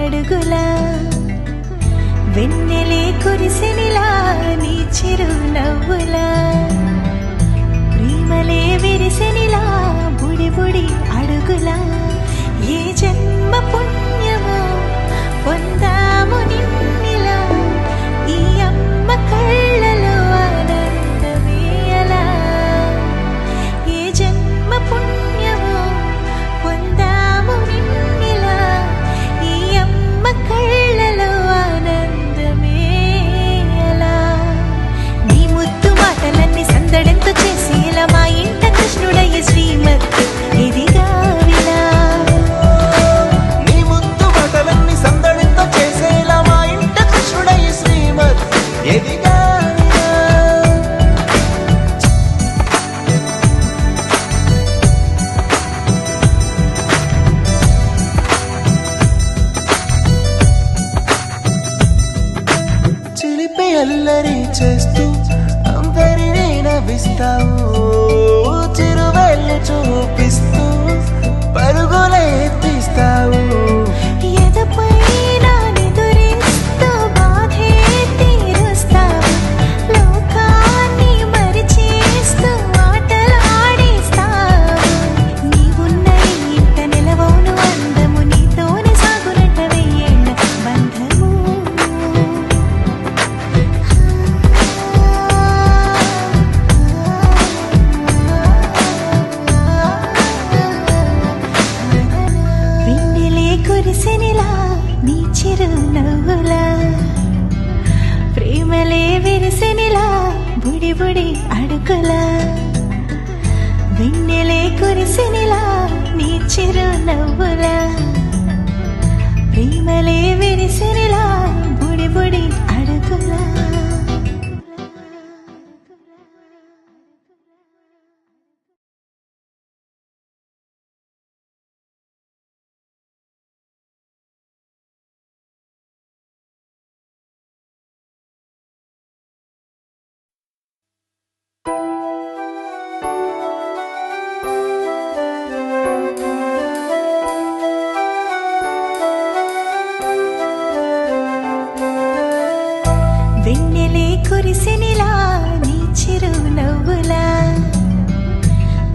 అడుగులా వెన్నెలే కురిసెనిలా నీ చిరు నవ్వులా ప్రేమలే విరిసెనిలా బుడి బుడి అడుగులా ఏ జన్మ పుణ్యమో పొందాము నిన్నిలా ఈ అమ్మ కళ్ళలో ఆనందమే అలా ఏ జన్మ పుణ్యమో పొందాము నిన్నిలా ఈ అమ్మ కళ్ళలో ఆనందమే అలా నీ ముద్దు మాటలన్నీ సందడంతో చేసేలా మా ఇంట కృష్ణుడయ్య శ్రీమత్ ఇదిగా వినా చిలిపి అల్లరి చేస్తూ అందరినీ నవ్విస్తావు చిరువెళ్ళు చూపిస్తూ పరుగులే తీస్తావు ఎదపై కురిసెనిలా నీ చిరు నవ్వులా ప్రేమలే విరిసెనిలా బుడి బుడి అడుగులా వెన్నెలే కురిసెనిలా నీ చిరు నవ్వులా ప్రేమలే విరిసెనిలా బుడి బుడి అడుగులా వెన్నెలే కురిసెనిలా నీ చిరు నవ్వులా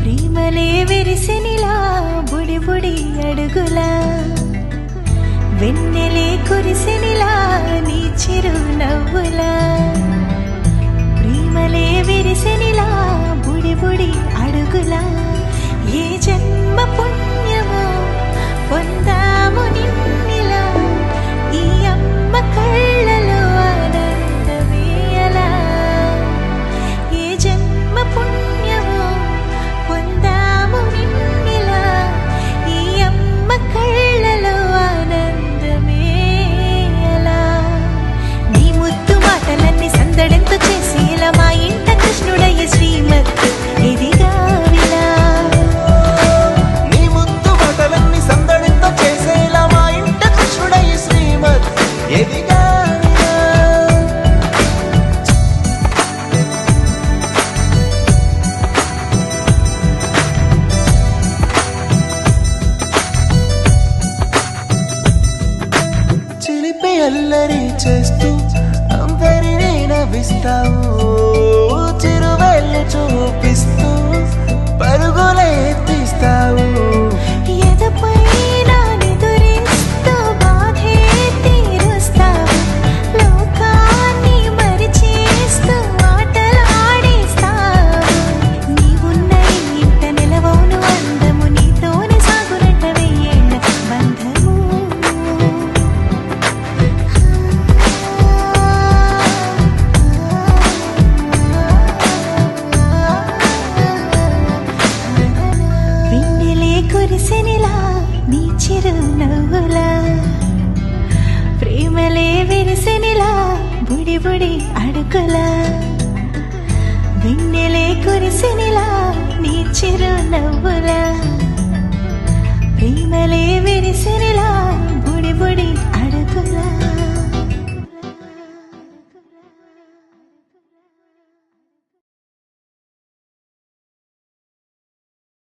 ప్రేమలే విరిసెనిలా బుడి బుడి అడుగులా వెన్నెలే కురిసెనిలా నీ చిరు నవ్వులా ప్రేమలే విరిసెనిలా బుడి బుడి అడుగులా ఏ జన్మ పుణ్యమో పొందాము నిన్నిలా ఈ అమ్మ కళ్ళలో ఆనందమే అలా ఏ జన్మ పుణ్యమో పొందాము నిన్నిలా ఈ అమ్మ కళ్ళలో ఆనందమే అలా నీ ముద్దు మాటలన్నీ సందడంతో చేసేలా మా ఇంట కృష్ణుడయ్య శ్రీమత్ ఇదిగా వినా నీ ముద్దు మాటలన్నీ సందడంతో చేసేలా మా ఇంట కృష్ణుడయ్య శ్రీమత్ ఎదిగా చిలిపి అల్లరి చేస్తూ అందరినీ నవ్విస్తావు చిరువెళ్ళు చూపిస్తూ పరుగులే తీస్తావు ఎదపై నిదురిస్తూ బాధే తీరుస్తావు లోకాన్ని మరిచేస్తూ ఆటలు ఆడిస్తావు నీవున్న ఇంట నిలవవును అందము నీతోనే సాగునట్ట వెయ్యేళ్ళ బంధము వెన్నెలే కురిసెనిలా నీ చిరు నవ్వులా ప్రేమలే విరిసెనిలా బుడి బుడి అడుగులా వెన్నెలే కురిసెనిలా నీ చిరు నవ్వులా